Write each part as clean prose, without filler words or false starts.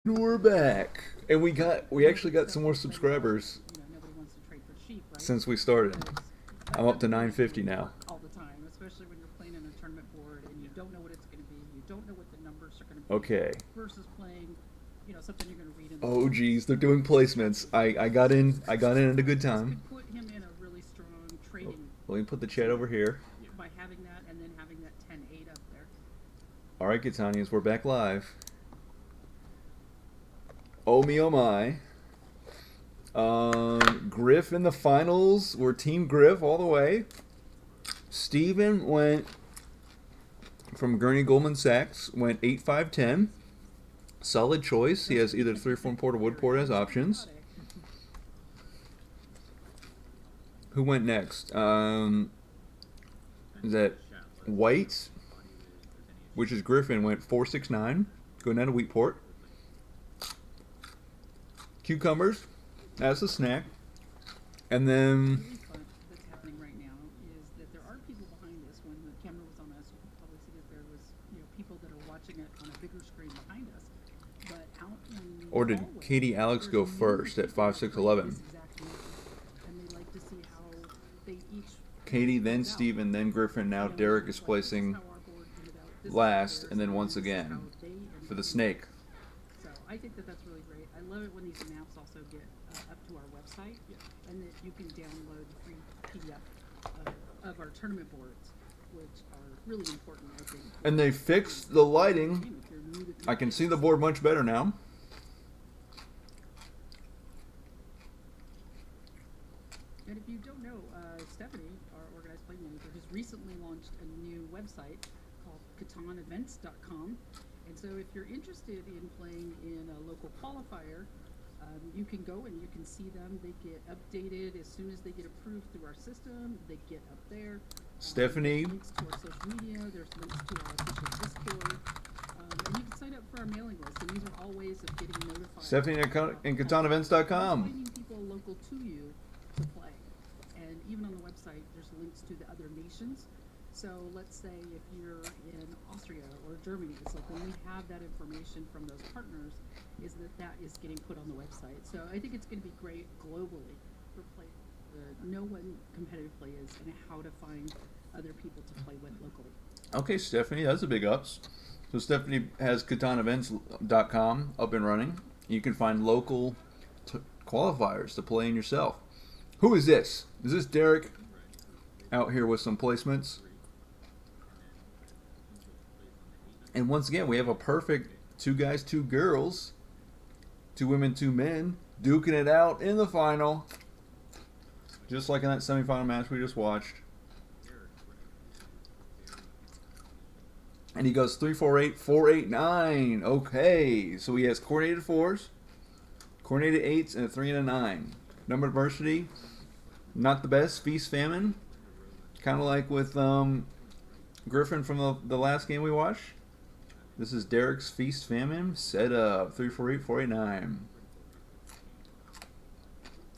We're back, and we actually got some more subscribers Nobody wants to trade for sheep, right? since we started. I'm up to That makes 950 it now. work all the time, especially when you're playing in a tournament board and you don't know what it's going to be, you don't know what the numbers are going to be, Okay. versus playing, something you're going to read in the Oh book. geez, they're doing placements. I got in. I got in at a good This time. could put him in a really strong Oh, trading let me put the chat over here. by having that and then having that 10-8 up there. All right, Catanians, we're back live. Oh me, oh my. Griff in the finals. We're Team Griff all the way. Steven went from Gurney Goldman Sachs. Went 8-5-10. Solid choice. He has either 3-4 port or wood port as options. Who went next? Is that White, which is Griffin, went 4-6-9. Going down to wheat port. Cucumbers, as a snack. And then Really fun that's happening right now is that there are people behind us. When the camera was on us, you could probably see that there was people that are watching it on a bigger screen behind us. But out in the or did hallway, Katie Alex there's go new first at people that 5 6 play 11? this exact movie, and they like to see how they each Katie, then plays out. Steven, then Griffin. Now Derek is Like, this is placing how our board ended out. This is last, theirs, and then and once this is how again they ended for the up. snake. So I think that that's really great. I love it when these maps also get up to our website, and that you can download free PDF of our tournament boards, which are really important, I think. And they fixed the lighting. If you're new to I can see the board much better now. And if you don't know, Stephanie, our organized play manager, has recently launched a new website called CatanEvents.com. And so if you're interested in playing in a local qualifier, you can go and you can see them. They get updated as soon as they get approved through our system. They get up there. Stephanie. There's links to our social media. There's links to our official Discord. And you can sign up for our mailing list. And these are all ways of getting notified. Stephanie at CatanEvents.com. Finding people local to you to play. And even on the website, there's links to the other nations. So let's say if you're in Austria or Germany, it's like when we have that information from those partners, is that is getting put on the website. So I think it's going to be great globally for play, know what competitive play is and how to find other people to play with locally. Okay, Stephanie, that's a big ups. So Stephanie has CatanEvents.com up and running. You can find local qualifiers to play in yourself. Who is this? Is this Derek out here with some placements? And once again, we have a perfect 2 guys, 2 girls, 2 women, 2 men, duking it out in the final. Just like in that semifinal match we just watched. And he goes 3-4-8, 4-8-9. Okay, so he has coordinated 4s, coordinated 8s, and a 3 and a 9. Number diversity, not the best. Feast famine, kind of like with Griffin from the last game we watched. This is Derek's Feast Famine set up 3-4-8, 4-8-9.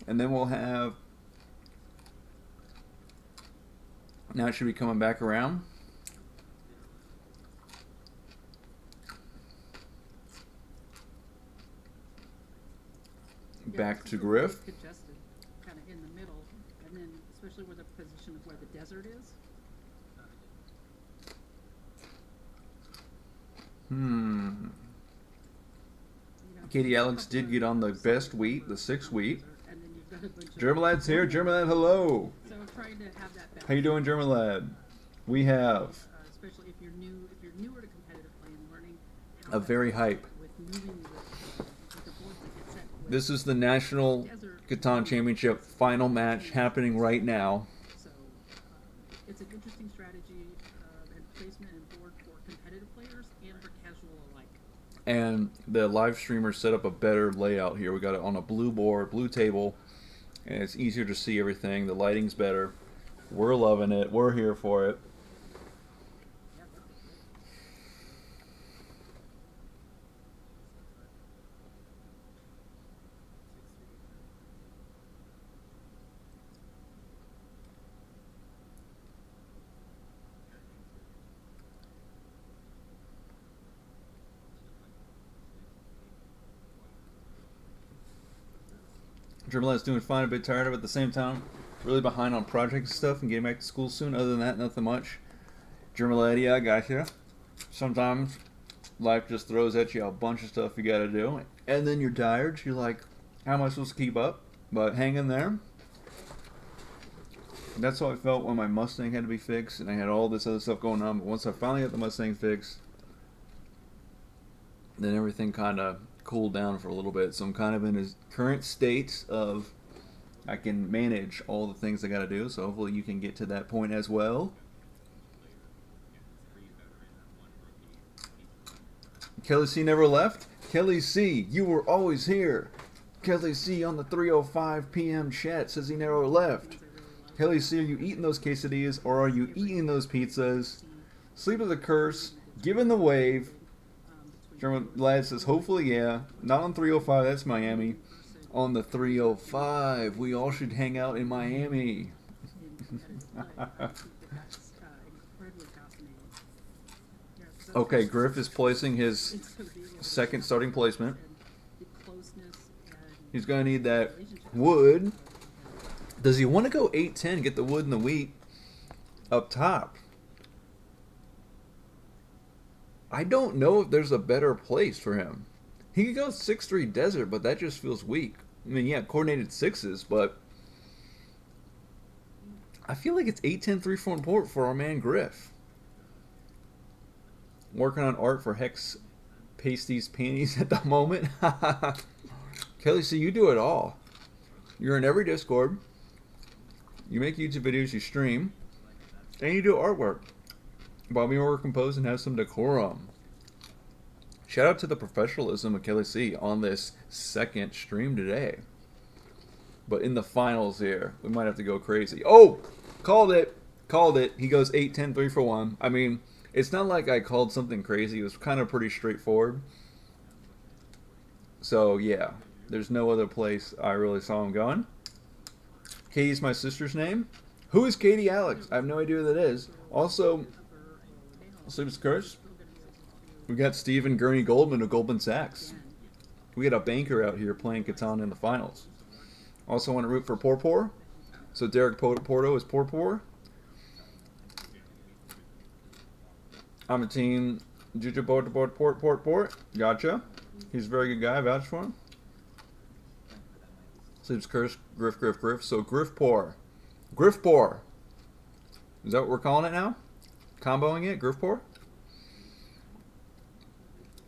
And then we'll have. Now it should be coming back around. Back to Griff. Congested, kind of in the middle, and then especially where the position of where the desert is. Katie Alex did get on the best wheat, the 6 wheat. And then you've got a bunch of Germalad's here. Germalad, hello. So trying to have that balance. How you doing, Germalad? We have Especially if you're newer to competitive play and learning a very hype. with moving with the boards that get set. This is the National Catan Championship final match happening right now. So it's an interesting strategy and placement and board for competitive players and for casual alike. And the live streamer set up a better layout here. We got it on a blue board, blue table, and it's easier to see everything. The lighting's better. We're loving it. We're here for it. Germalette's doing fine, a bit tired of it at the same time. Really behind on project stuff and getting back to school soon. Other than that, nothing much. Germalette, yeah, I gotcha. Sometimes life just throws at you a bunch of stuff you gotta do. And then you're tired. You're like, how am I supposed to keep up? But hang in there. That's how I felt when my Mustang had to be fixed and I had all this other stuff going on. But once I finally got the Mustang fixed, then everything kind of cooled down for a little bit. So I'm kind of in a current state of I can manage all the things I got to do. So hopefully you can get to that point as well. Kelly C never left. Kelly C, you were always here. Kelly C on the 3:05 p.m. chat says he never left. Kelly C, are you eating those quesadillas or are you eating those pizzas? Sleep is a curse. Given the wave. German lad says, hopefully, yeah. Not on 3:05, that's Miami. On the 3:05, we all should hang out in Miami. Okay, Griff is placing his second starting placement. He's going to need that wood. Does he want to go 8-10, get the wood and the wheat up top? I don't know if there's a better place for him. He could go 6-3 desert, but that just feels weak. I mean, yeah, coordinated sixes, but I feel like it's 8-10 3-4 port for our man Griff. Working on art for Hex Pasties Panties at the moment. Kelly, so you do it all. You're in every Discord. You make YouTube videos, you stream, and you do artwork. Bobby Moore compose and have some decorum. Shout out to the professionalism of Kelly C on this second stream today. But in the finals here, we might have to go crazy. Oh! Called it! Called it. He goes 8-10 3-for-1. I mean, it's not like I called something crazy. It was kind of pretty straightforward. So, yeah. There's no other place I really saw him going. Katie's my sister's name. Who is Katie Alex? I have no idea who that is. Also, Sleep's Curse. We got Stephen Gurney Goldman of Goldman Sachs. We got a banker out here playing Catan in the finals. Also want to root for Porto. So Derek Porto is Porto. I'm a team Juju Port. Gotcha. He's a very good guy. I vouch for him. Sleep's Curse. Griff. So Griffpor. Is that what we're calling it now? Comboing it? Griffpor?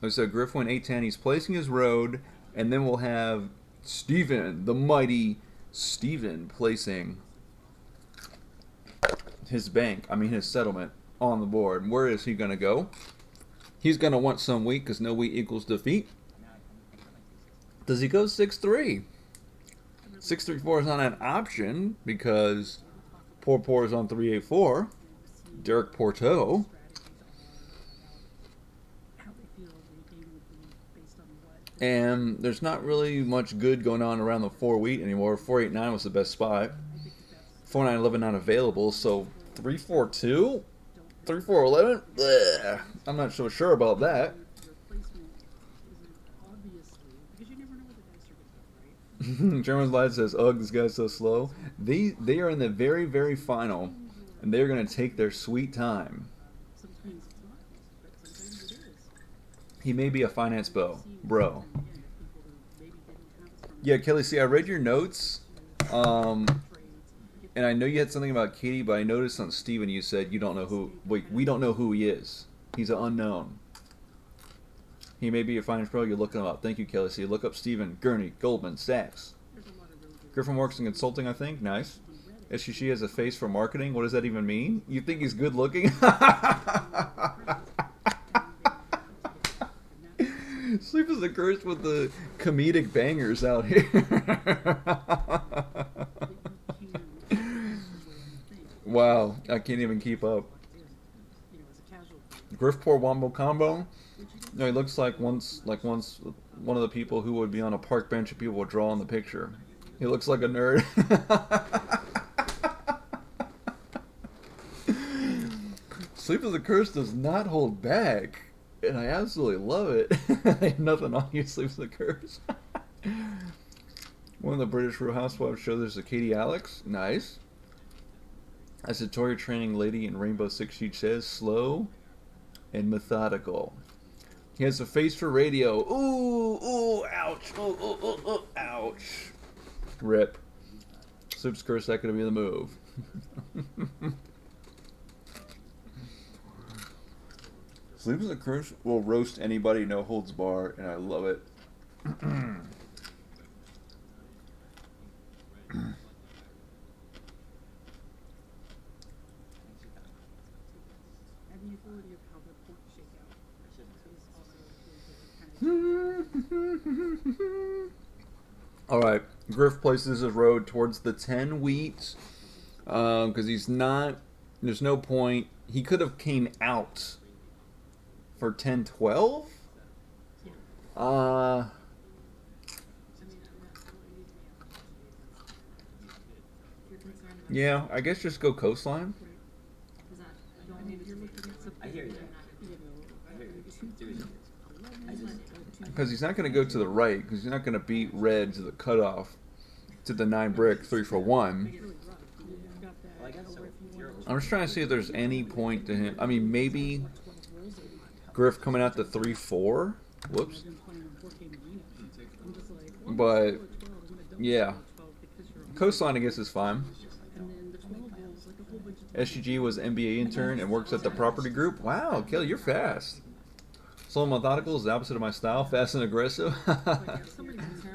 So Griff went 8-10. He's placing his road. And then we'll have Steven, the mighty Steven, placing his bank. I mean his settlement on the board. Where is he going to go? He's going to want some wheat because no wheat equals defeat. Does he go 6-3? 6-3-4 is not an option because Porto is on 3-8-4. Derek Porto. And there's not really much good going on around the 4 wheat anymore. 4-8-9 was the best spot. 4-9-11 not available. So 3-4-2? 3-4-11? Blech. I'm not so sure about that. German's Live says, ugh, this guy's so slow. They are in the very, very final. And they're going to take their sweet time. He may be a finance bro. Yeah, Kelly, see, I read your notes, and I know you had something about Katie, but I noticed on Steven you said you don't know who. Wait, we don't know who he is. He's an unknown. He may be a finance pro. You're looking him up. Thank you, Kelly. See, look up Steven Gurney, Goldman Sachs. Griffin works in consulting, I think. Nice. SGC has a face for marketing. What does that even mean? You think he's good looking? Sleep is a curse with the comedic bangers out here. Wow, I can't even keep up. Griffpor Wombo combo. No, he looks like once one of the people who would be on a park bench and people would draw in the picture. He looks like a nerd. Sleep is a Curse does not hold back. And I absolutely love it. I have nothing on you, Sleep is a Curse. One of the British Real Housewives show there's a Katie Alex. Nice. As a Toya training lady in Rainbow Six Siege says, slow and methodical. He has a face for radio. Ooh, ouch. Ooh, ouch. Rip. Slip's curse, that could be the move. Sleep's a curse will roast anybody, no holds bar, and I love it. And the ability of how the port shake out is also kind of Alright, Griff places his road towards the 10 wheat. Because he's not, there's no point. He could have came out for 10-12? Yeah, I guess just go coastline. I hear you. Because he's not going to go to the right, because he's not going to beat red to the cutoff to the 9 brick 3 for 1. I'm just trying to see if there's any point to him. I mean, maybe Griff coming out to 3-4. Whoops. But, yeah. Coastline, I guess, is fine. SGG was an MBA intern and works at the property group. Wow, Kelly, you're fast. Slow and methodical is the opposite of my style. Fast and aggressive.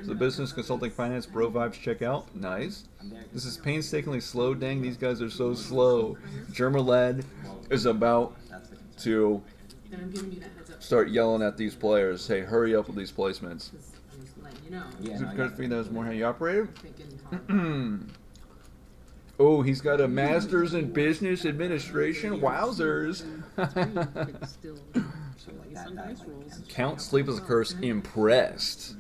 So business, consulting, finance, bro vibes, check out. Nice. This is painstakingly slow. Dang, these guys are so slow. Germaled is about to start yelling at these players. Hey, hurry up with these placements. Is it because knows more how you operate? Oh, he's got a master's in business administration. Wowzers. Count Sleep as a Curse impressed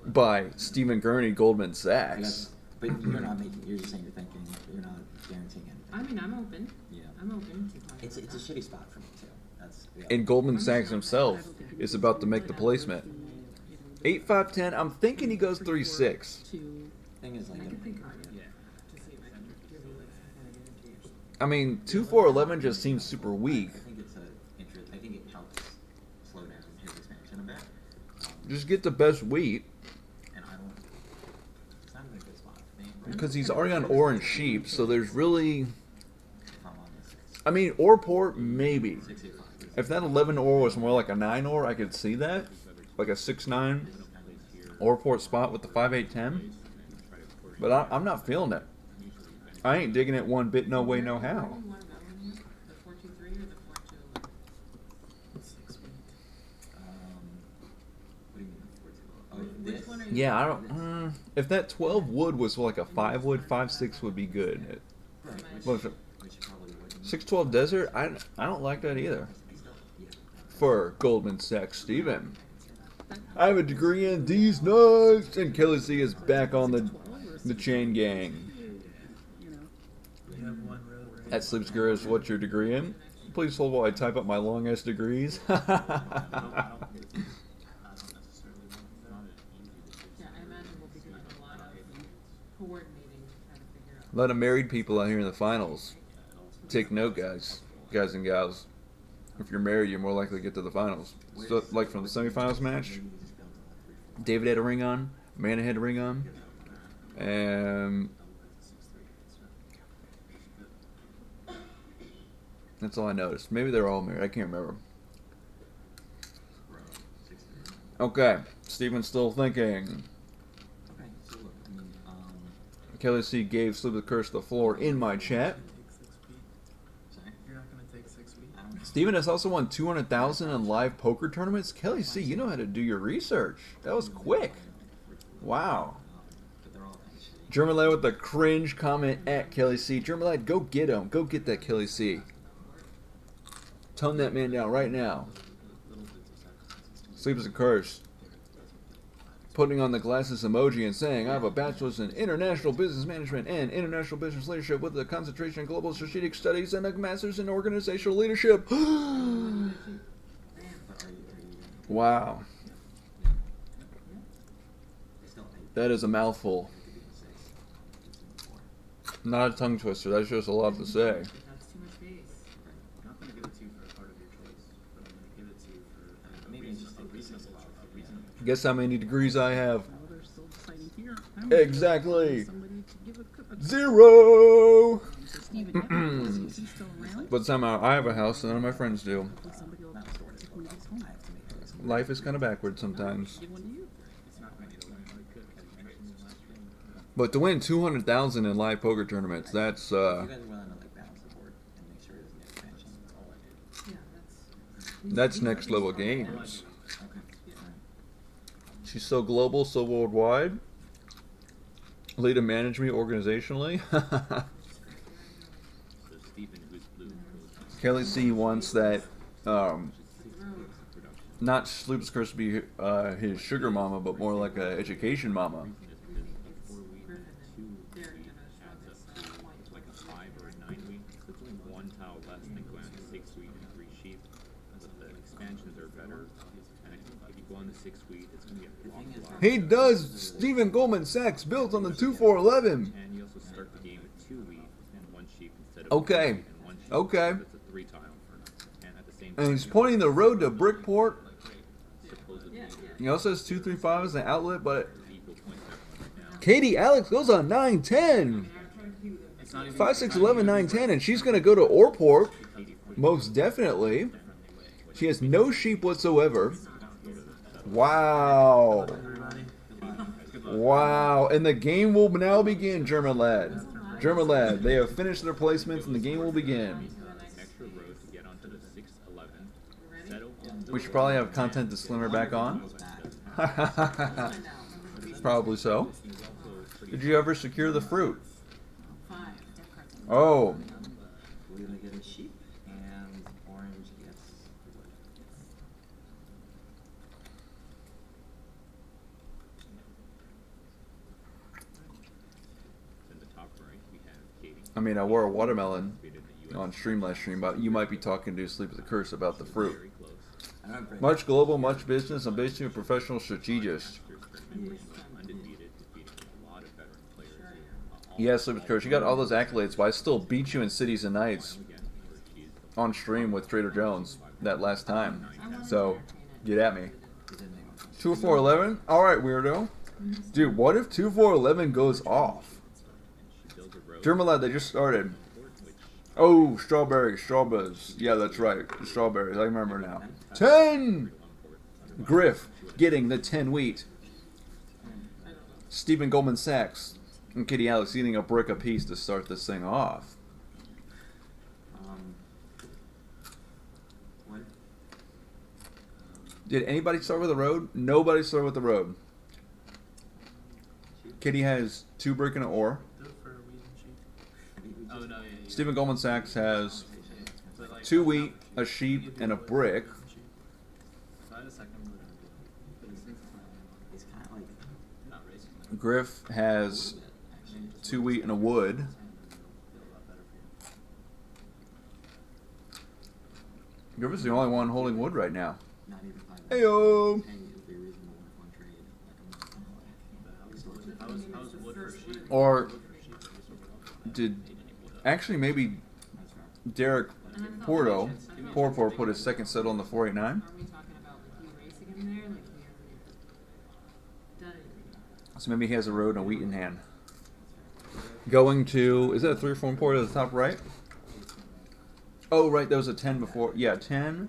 by Stephen Gurney, Goldman Sachs. But you're not making. You're just saying you're thinking. You're not guaranteeing anything. I mean, I'm open. Yeah. I'm open. It's a shitty spot for me too. That's. Yeah. And Goldman Sachs himself is about to make the placement. 8, 5, 10. I'm thinking he goes 3-6. Thing is, like, I mean, 2, 4, 11 just seems super weak. I think it's a interest. I think it helps slow down his expansion a bit. Just get the best wheat. And I don't. It's not in a good spot for me. Because he's already on orange sheep, so there's really. If I'm on the 6. I mean, ore port, maybe. 6, 8, 5. If that 11 ore was more like a 9 ore, I could see that. Like a 6-9 ore port spot with the 5, 8, 10. But I'm not feeling it. I ain't digging it one bit, no way, no how. The 423 or the 421? What do you mean? Oh, Which this? one are you? Yeah, I don't. If that 12 wood was like a 5 wood, 5, 6 would be good. What is it? Which probably wouldn't. 612 desert, I don't like that either. For Goldman Sachs, Steven. I have a degree in these nuts, and Kelly C is back on the chain gang. At Sleeps Gurus, what's your degree in? Please hold while I type up my long ass degrees. Yeah, I imagine we'll be doing a lot of coordinating to try to figure out. A lot of married people out here in the finals. Take note, guys and gals. If you're married, you're more likely to get to the finals. So, like from the semifinals match, David had a ring on, Amanda had a ring on, and that's all I noticed. Maybe they're all married. I can't remember. Okay, Steven's still thinking. Okay, so look, I mean, Kelly C gave Sleep the Curse the floor in my chat. sorry? You're not going to take 6 feet. I don't know. Steven has also won 200,000 in live poker tournaments. Kelly C, you know how to do your research. That was quick. Wow. But they're all kind of shitty. Germalad with the cringe comment at Kelly C. Germalad, go get him. Go get that Kelly C. Tone that man down right now. Sleep is a curse. Putting on the glasses emoji and saying, I have a bachelor's in international business management and international business leadership with a concentration in global strategic studies and a master's in organizational leadership. But are you Wow. still, That is a mouthful. Not a tongue twister. That's just a lot to say. That's too much space. I'm not going to give it to you for a part of your choice, but I'm going to give it to you for Maybe it's just a reasonable reason. Guess how many degrees I have? Now they're still deciding here. Exactly. Somebody to give a 0. So Stephen, is he still around? But somehow I have a house and none of my friends do. Hopefully somebody will take one of these home. Life is kind of backwards sometimes. Give one to you. It's not going to go like good, as you mentioned in the last stream. But to win 200,000 in live poker tournaments, that's You guys willing to like balance the board and make sure it doesn't get expansion? That's all I did. Yeah, that's next level games. Okay. Alright. She's so global, so worldwide. Lead to manage me organizationally. Kelly C wants that not Sloop's curse to be his sugar mama, but more like a education mama. Like a 5 or a 9 week. So it's only 1 tile less than going on the 6 week and 3 sheep. But the expansions are better. And if you go on the 6 week, it's going to be a block. He does Stephen Goldman Sachs built on the 2-4-11. And you also start the game with 2 wheat and 1 sheep instead of Okay. 1 sheep and 1 sheep. Okay. So it's a 3 tile. And at the same time, And he's pointing the road to Brickport. supposedly He also has 235 as an outlet, but equal points right now. Katie Alex goes on 9-10. 5, 6, 11, 9, 10, and she's going to go to Orport. Most definitely. She has no sheep whatsoever. Wow. Wow. And the game will now begin, German lad. German lad, they have finished their placements and the game will begin. Extra rows to get onto the 6-11. Settle. We should probably have content to slimmer back on. Probably so. Did you ever secure the fruit? 5. Oh. We're gonna get a sheep and orange gets wood. In the top right, we have Katie. I mean, I wore a watermelon on stream last stream, but you might be talking to Sleep with the Curse about the fruit. Very close. I remember Much global, much business. I'm basically a professional strategist. Undefeated, defeating a lot of veteran players. Yeah, Sleep with the Curse. You got all those accolades, but I still beat you in Cities and Nights on stream with Trader Jones that last time. So, get at me. 2-4-11? Alright, weirdo. Dude, what if 2-4-11 goes off? Germalad, they just started. Oh, strawberries, strawberries. Yeah, that's right. The strawberries. I remember now. 10! Griff getting the 10 wheat. Stephen Goldman Sachs and Kitty Alex eating a brick apiece to start this thing off. What? Did anybody start with the road? Nobody started with the road. Kitty has 2 brick and an ore. Do it for a wheat and sheep. Oh, no, yeah, yeah. Stephen Goldman Sachs has So, like, 2 wheat, a sheep, and a brick. So I had a second blue. But it's It's kind of like not racing. Griff has 2 wheat and a wood. Feel a lot better for you. Griff is the only one holding wood right now. not even 5. Heyo. And it'll be reasonable if one trade. Like, How was wood for sheep? Or Sheep. did actually maybe that's right. Derek Porto put his second set on the 489? Are we talking about like you racing in there? Like we already done it? So maybe he has a road and a wheat in hand. Going to, is that a 3 or 4 port at the top right? Oh, right, there was a 10 before. Yeah, 10. In the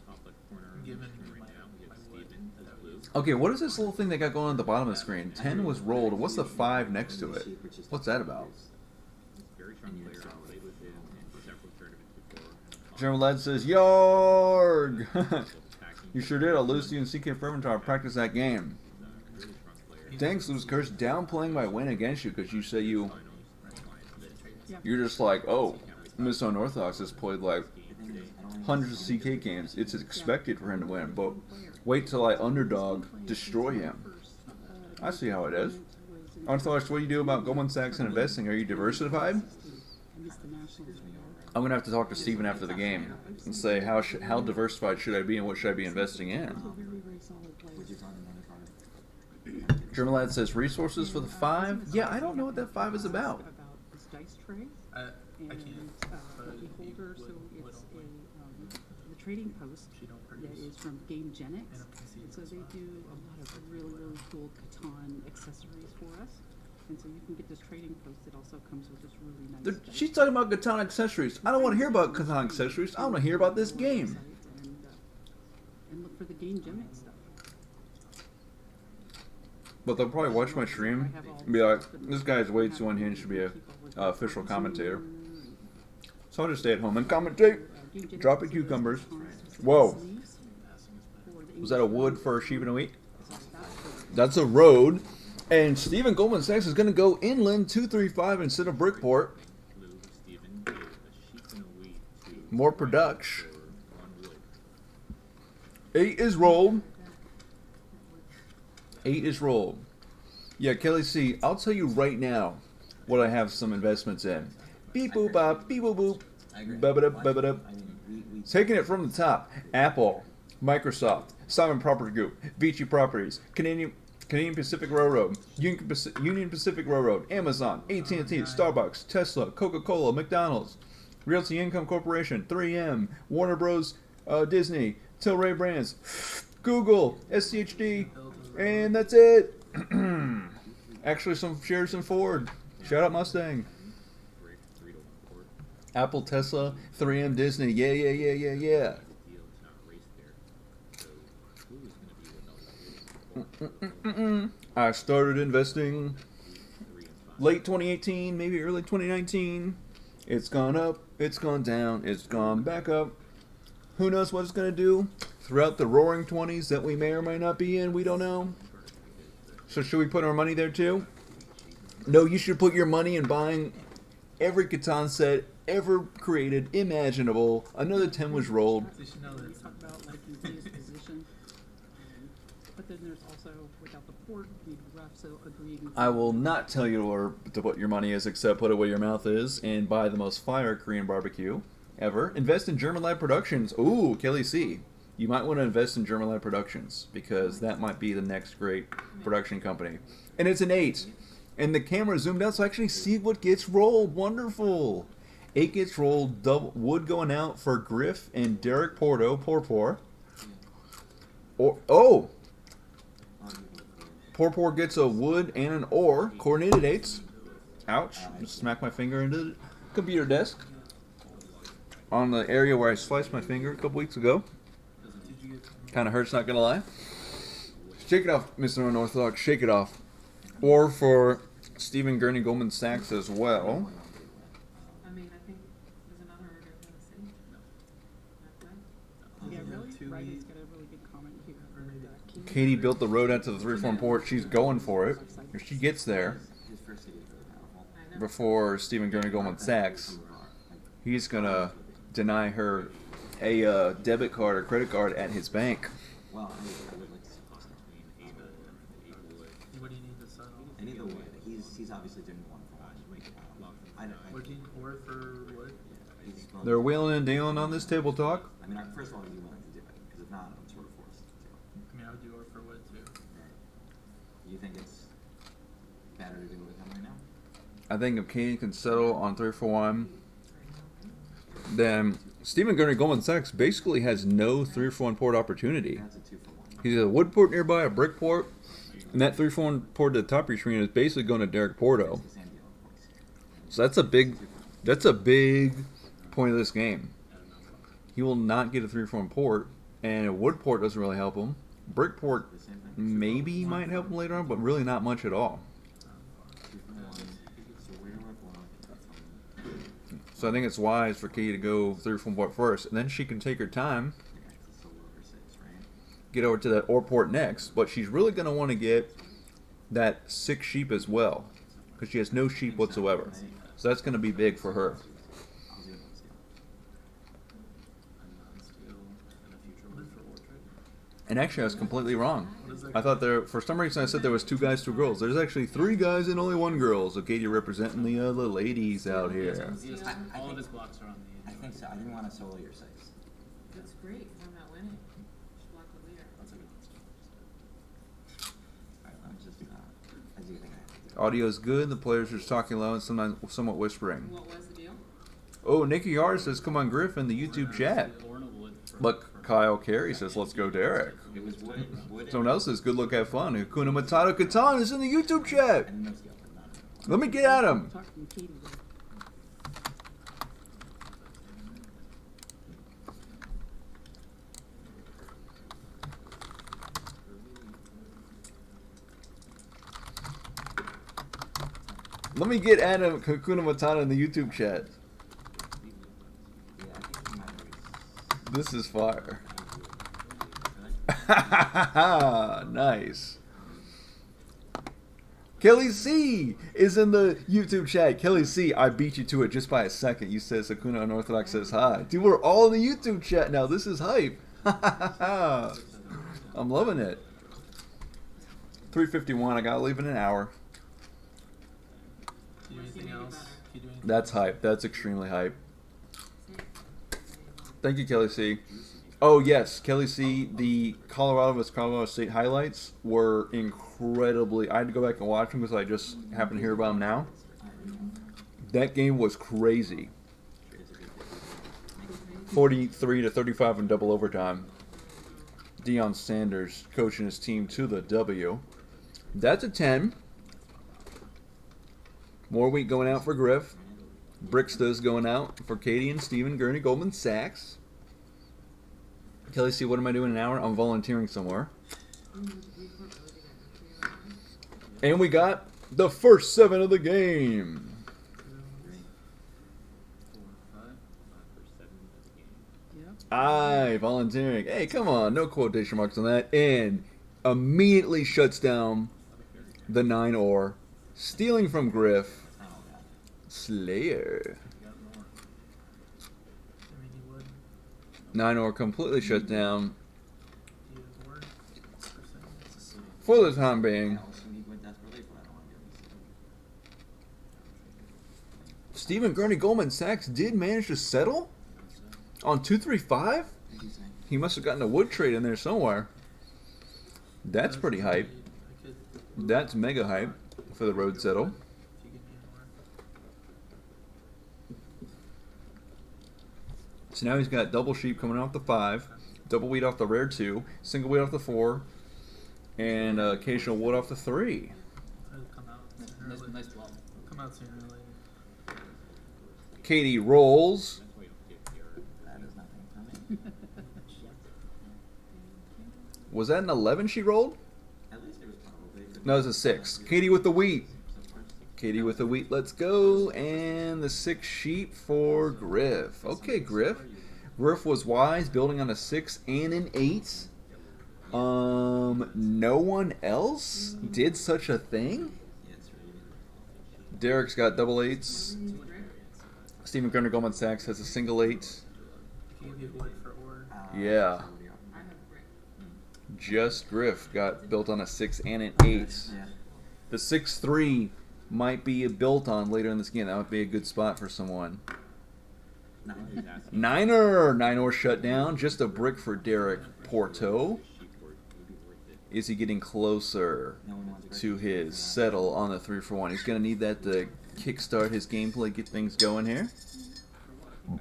top left corner of the Given screen right my- now, we my have wood. Steven as blue. Okay, what is this little thing they got going on at the bottom of the screen? 10 was rolled. What's the 5 next to it? What's that about? He's a very strong player. I played with him in several tournaments before. General Led says, Yarg! Attacking. You sure did. I'll lose to you in CK Fermentar. Practice that game. He's a really strong player. Thanks, Lose Curse. Downplaying my win against you because you say Finals, that's fine. you're just like, oh, Miss Unorthodox has played like Today, hundreds of CK games. It's expected for him to win, but wait till I underdog destroy him. I see how it is. Unorthodox, what do you do about Goldman Sachs and investing? Are you diversified? I missed the Nationals. I'm gonna have to talk to Steven after the game and say how diversified should I be and what should I be investing in. It's a very, very solid place. Would you find another card? German Lad says resources for the 5. Yeah, I don't know what that 5 is about. About this dice tray I and can't. the beholder. So it's the trading post She don't that produce. is from GameGenics. And I'm conceding And so this they one. do a lot of really, really cool Catan accessories for us. And so you can get this trading post. It also comes with this really nice. dice She's talking about Catan accessories. I don't want to hear about Catan accessories. I want to hear about this game. And look for the GameGenics stuff. But they'll probably watch my stream and be like, this guy's way too unhinged to be a official commentator. So I'll just stay at home and commentate. Drop it cucumbers. Whoa. Was that a wood for a sheep and a wheat? That's a road. And Stephen Goldman Sachs is going to go inland 235 instead of Brickport. Lou, Steven gave a sheep and a wheat to More Ryan production. for 1 wood. 8 is rolled. 8 is rolled. Yeah, Kelly C, I'll tell you right now what I have some investments in. Beep boop bop, beep boop boop. I agree. Ba-ba-da, ba-ba-da. I mean, we Taking it from the top: Apple, Microsoft, Simon Property Group, Vici Properties, Canadian Pacific Railroad, Union Pacific Railroad, Amazon, AT&T, Starbucks, Tesla, Coca-Cola, McDonald's, Realty Income Corporation, 3M, Warner Bros. Disney, Tilray Brands, Google, SCHD, and that's it. Actually, some shares in Ford. Shout out Mustang. 3 to 1 port. Apple, Tesla, 3M, Disney. Yeah. Deal is not a race there. So who is going to be the number? I started investing 3 and 5. late 2018, maybe early 2019. It's gone up, it's gone down, it's gone back up. Who knows what it's going to do throughout the roaring 20s that we may or may not be in? We don't know. So should we put our money there too? No, you should put your money in buying every Catan set ever created, imaginable. Another 10 was rolled. You should know We that. talk about like Uzi's position. But then there's also without the port, you rough, so agreed. I will not tell you where to put your money is, except put it where your mouth is and buy the most fire Korean barbecue ever. Invest in German Live Productions. Ooh, Kelly C. You might want to invest in German Live Productions because that might be the next great production company. And it's an 8. And the camera zoomed out so I actually see what gets rolled. Wonderful. 8 gets rolled. Double wood going out for Griff and Derek Porto. Poor. Oh! Poor gets a wood and an ore. Coordinated 8s. Ouch. Just smack my finger into the computer desk. On the area where I sliced my finger a couple weeks ago. Kind of hurts, not gonna lie. Shake it off, Mr. Unorthodox. Shake it off. Or for Stephen Gurney Goldman Sachs as well. I mean, I think there's another order in the city. Not good. Yeah, really? Two Right, weeks. he's got a really good comment here. Katie built the road out to the 3-form port. She's going for it. If she gets there his first city is really powerful. I know. before Stephen Gurney Goldman Sachs, he's gonna deny her a debit card or credit card at his bank. Well, I would like to see Boston. Between 8 wood. What do you need to settle? I need the wood. He's obviously doing one for one. Would you or for wood? He's going They're wheeling and dealing on this table talk. I mean, first of all, are you willing to do it? Because if not, I'm sort of forced to. I mean, I would do or for wood too. You think it's better to do it with him right now? I think if Katie can settle on 3 for 1, then Stephen Gurney Goldman Sachs basically has no 3 for 1 port opportunity. That's a 2 for 1. He's a wood port nearby, a brick port, and that 3 for 1 port to the top of your screen is basically going to Derek Porto. It's the same deal, of course. So that's a big point of this game. He will not get a 3 for 1 port, and a wood port doesn't really help him. Brick port The same thing. maybe might help him later on, but really not much at all. 2 for 1. So where do I block? So I think it's wise for Katie to go 3 for 1 port first, and then she can take her time, Okay, so still over 6, right? get over to that ore port next, but she's really going to want to get that 6 sheep as well, because she has no sheep whatsoever. So that's going to be big for her. I'll do it on scale. A non-steel and a future wood for orchard. And actually, I was completely wrong. What is that? I thought there, for some reason, I said there was 2 guys, 2 girls. There's actually 3 guys and only 1 girl. So Katie representing the ladies out here. I All of think- his blocks are on the I think so. I didn't want to solo your size. That's great, 'cause I'm not winning. Just block the leader. That's a good one. Alright, let me just, I do think I have to do it. Audio's good. The players are just talking low and sometimes somewhat whispering. What was the deal? Oh, Nikki Yar says, "Come on, Griff," in the YouTube chat. Lorna Wood for- But Kyle Carey says, "Let's go, Derek." It was wood. Someone else says, "Good luck, have fun." Hakuna Matata Catan is in the YouTube I chat. didn't know scale, but not. Let me get at him. Talking to Katie there. Let me get at him, Hakuna Matata, in the YouTube chat. Yeah, I think he might have. This is fire. Nice. Kelly C is in the YouTube chat. Kelly C, I beat you to it just by a second. You said Sakuna Unorthodox says hi. Dude, we're all in the YouTube chat now. This is hype. I'm loving it. 3:51. I gotta leave in an hour. Do you do anything else? Can you do anything That's else? hype. That's extremely hype. Thank you, Kelly C. Oh yes, Kelly C. The Colorado State highlights were incredibly. I had to go back and watch them because I just happened to hear about them now. That game was crazy. 43-35 in double overtime. Deion Sanders coaching his team to the W. That's a 10. More wheat going out for Griff. Bricksta's going out for Katie and Steven Gurney, Goldman Sachs. Kelly C, what am I doing in an hour? I'm volunteering somewhere. And we got the first 7 of the game. 4, 5. First 7 of the game. Yep. Aye, volunteering. Hey, come on, no quotation marks on that. And immediately shuts down the 9-or, stealing from Griff. Oh, God. Slayer. You got more. I mean, you would. 9-or completely shut down Do you have word? Percent. It's a city. for the time being. I also need wood desperately, but I don't want to do this. Stephen Gurney, Goldman Sachs did manage to settle on 235. What do you say? He must have gotten a wood trade in there somewhere. That's pretty hype. I could, That's mega hype for the road settle. if you give me a word. So now he's got double sheep coming off the 5, double wheat off the rare 2, single wheat off the 4, and occasional wood off the 3. It'll come out sooner or later. block. It'll come out sooner or later. Katie rolls. That's why you don't get your. That is nothing for me. Was that an 11 she rolled? At least it was probably. a good No, it was a 6. Katie with the wheat. So first, Katie with the wheat, let's go. And the 6 sheep for Griff. Okay, Griff. Griff was wise, building on a 6 and an 8. No one else did such a thing? yeah, it's really Derek's got double 8s. Stephen Gurner Goldman Sachs has a single 8. Can you give wood for ore? Yeah. I have brick. Just Griff got built on a 6 and an 8. Yeah. The 6-3 might be built on later in this game. That would be a good spot for someone. No, Niner! 9-or shut down. Just a brick for Derek Porto. Sheep worth, maybe worth it. Is he getting closer no one wants to his settle on the 3-for-1? He's going to need that to kickstart his gameplay, get things going here. I would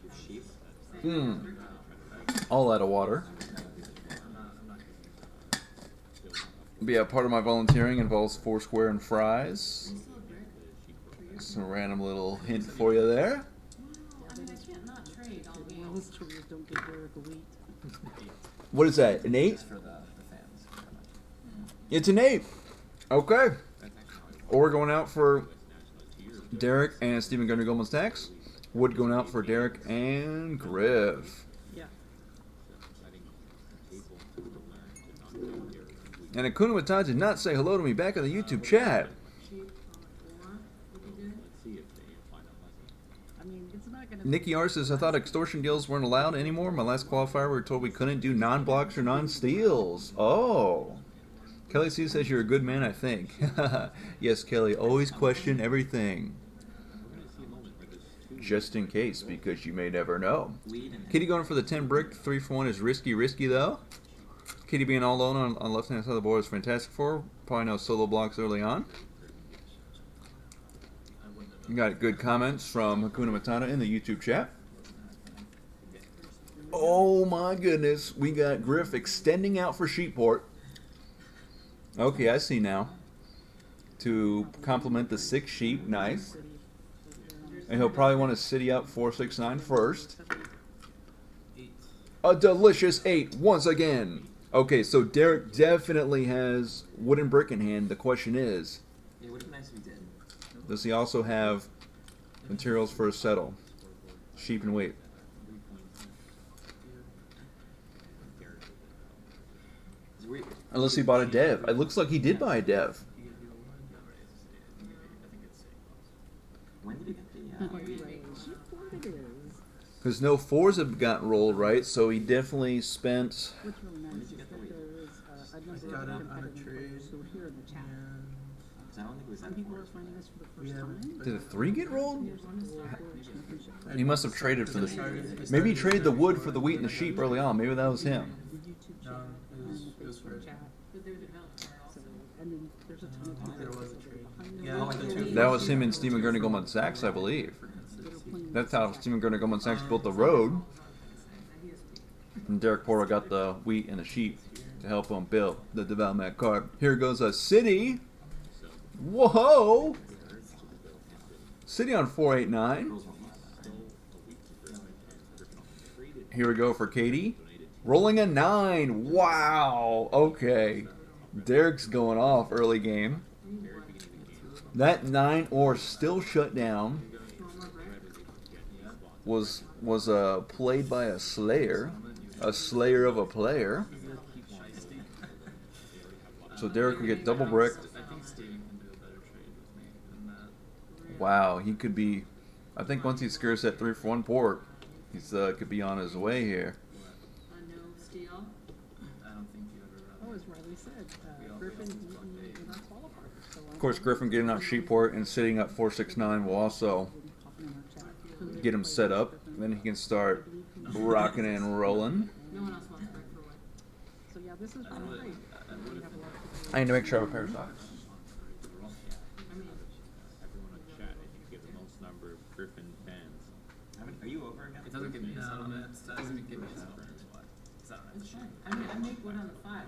just sheep. All out of water. I'm not But yeah, part of my volunteering involves Foursquare and fries. You still have brick? Some random little hint for you there. I mean, I can't not trade all Well, game. his careers don't get Derek a wheat. What is that? An 8? Just for the fans. It's an 8. Okay. Or going out for Derek and Stephen Gurner Goldman Sachs. Wood going out for Derek and Griff. Yeah. And Akuna Matata did not say hello to me back in the YouTube chat. Sheep on a 4 would be good. Let's see if they find out lessons. I mean, it's not going kind of. Nikki R says, I thought extortion deals weren't allowed anymore. My last qualifier, we were told we couldn't do non-blocks or non-steals. Oh. Kelly C says, you're a good man, I think. Yes, Kelly, always question everything. Just in case, because you may never know. Kitty going for the 10 brick, 3 for 1 is risky though. Kitty being all alone on the left-hand side of the board is fantastic for her. Probably no solo blocks early on. We got good comments from Hakuna Matata in the YouTube chat. Oh my goodness, we got Griff extending out for Sheepport. Okay, I see now. To complement the 6 sheep, nice. And he'll probably want to city up 469 first. A delicious 8 once again. Okay, so Derek definitely has wooden brick in hand. The question is, It would have been nice if he did. does he also have materials for a settle? Sheep and weight. Unless he bought a dev. It looks like he did buy a dev. When did he get the? It is. Because no 4s have gotten rolled, right? So he definitely spent... What's really nice is that there is a number got of it on a competitive trade, players who are here in the chat. Because I don't think it was Some that people far. are finding this for the We first have- time. Did a 3 get rolled? Here's one is the championship. He must have traded for the... Maybe he traded the wood for the wheat and the sheep early on. Maybe that was him. The YouTube chat No, and the it was Facebook for- chat. But they're developers So, also. and then there's a ton of people There that was a are trade. behind Yeah, them. I think two. That was him and Stephen Gurney Goldman Sachs, I believe. That's how Stephen Gurney Goldman Sachs built the road. And Derek Porter got the wheat and the sheep to help him build the development card. Here goes a city. Whoa! City on 489. Here we go for Katie. Rolling a 9. Wow. Okay. Derek's going off early game. That 9 or still shut down was played by a slayer of a player. So Derek will get double brick. I think Steven can do a better trade with me than that. Wow, he could be. I think once he scores that 3 for 1 port, he's could be on his way here. A no steal. I don't think you ever Oh, as Riley said, Griffin beaten in our qualifiers. So Of course, Griffin getting out Sheepport and sitting up 469 will also get him set up. Then he can start rocking and rolling. No one else wants brick for what? So yeah, this is really great. We have a lot of people- I need to make sure I have a pair of socks. I mean, Everyone in chat, I think, get the most number of Griffin fans. Are you over again? It doesn't give me a settlement. It doesn't give me a settlement. It's not it's fine. I mean, I make wood on the 5.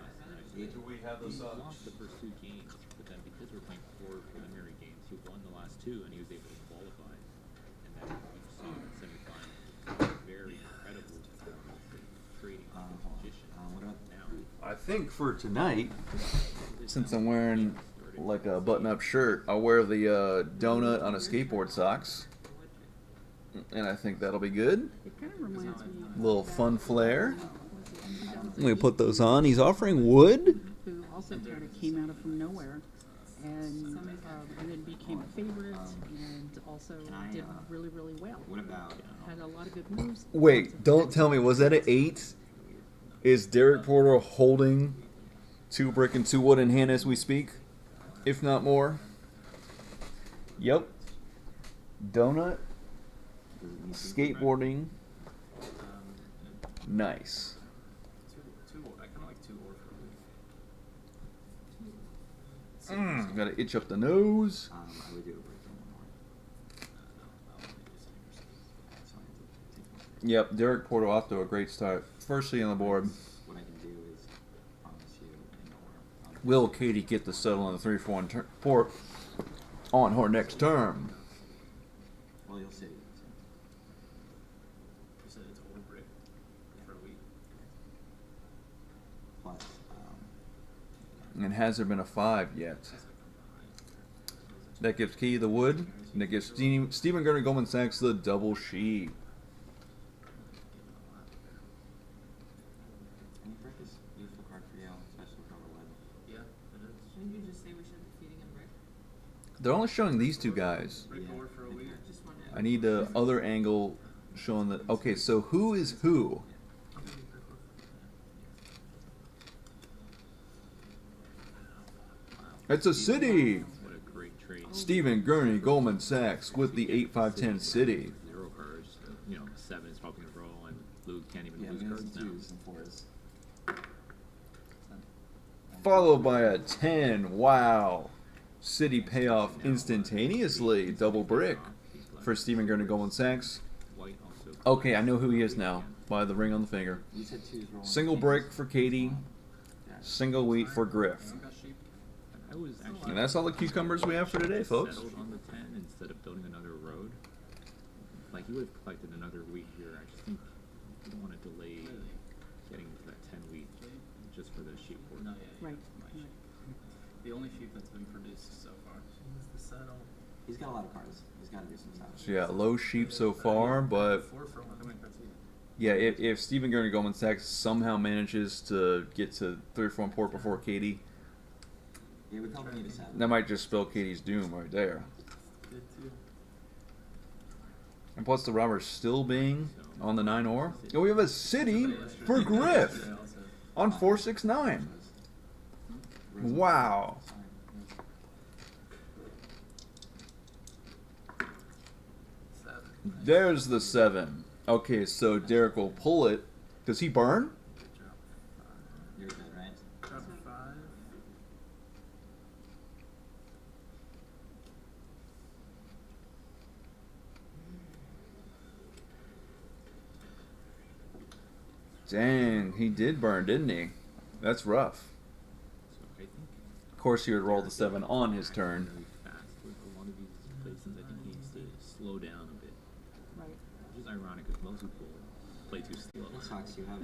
Do we have He lost the first 2 games, but then because we're playing 4 preliminary games, he won the last 2 and he was able to qualify. And then you saw in the semifinals, very incredible trading magician. What about Now, I think for tonight, since I'm wearing like a button-up shirt, I'll wear the donut on a skateboard socks, and I think that'll be good. It kind of reminds me of Little that, fun flair. Let me put those on. He's offering wood. who also kind of came out of from nowhere and then became a favorite and also did really, really well. what about? Had a lot of good moves. Wait, don't tell me. Was that an 8? Is Derek Porter holding 2 brick and 2 wood in hand as we speak? If not more. Yep. Donut. Skateboarding. Nice. Two. I kind of like 2 or for Gotta itch up the nose. I would do a break on one more. So I have to take one. Yep, Derek Porter off to a great start. Firstly on the board. What I can do is promise you an or. Will Katie get the settle on the 3 for 1 port on her next term? Well, you'll see. You said it's old brick for a week. Plus, And has there been a 5 yet? That gives Katie the wood. And that gives Stephen Gurney Goldman Sachs the double sheep. any brick is useful card for you, especially for overlay. Yeah, it is. Shouldn't you just say we shouldn't be feeding him brick? They're only showing these 2 guys. Brick or for a week. Just wanted I need the other angle showing that. Okay, so who is who? It's a city. What a great trade. Stephen Gurney, Goldman Sachs, with the 8-5-10 city. 0 cards. You know, 7 is probably gonna roll, and Blue can't even Yeah, lose we have cards some now. 2s and 4s. Followed by a 10. Wow. City payoff instantaneously. Double brick for Stephen Gurney, Goldman Sachs. White also. Okay, I know who he is now by the ring on the finger. You said 2s rolling. Single brick for Katie. Single wheat for Griff. I was actually. And that's all the cucumbers we have for today, folks. Settled on the 10 instead of building another road. Like he would have collected another wheat here. I just think you don't want to delay getting to that 10 wheat just for the sheep board. No, yeah, Right. yeah. The only sheep that's been produced so far is the saddle. He's got a lot of cards. He's got to do some stuff. So yeah, low sheep so far, but 4 for 1. How many cards do you yeah, if Stephen Gurney, Goldman Sachs somehow manages to get to 34 and port before Katie, Yeah, we probably need a saddle. that might just spell Katie's doom right there. Good too. And plus the robber's still being on the 9 ore. And we have a city for Griff Yeah, also. on 469. Wow. Seven. There's the 7. Okay, so Derek will pull it. Does he burn? Drop 5. You're good, right? Drop 5. Dang, he did burn, didn't he? That's rough. So I think. Of course, he would roll the 7 on his actually turn. Really fast with a lot of these places. I think he needs to slow down a bit, Right. which is ironic because most people play too slow. It sucks. You have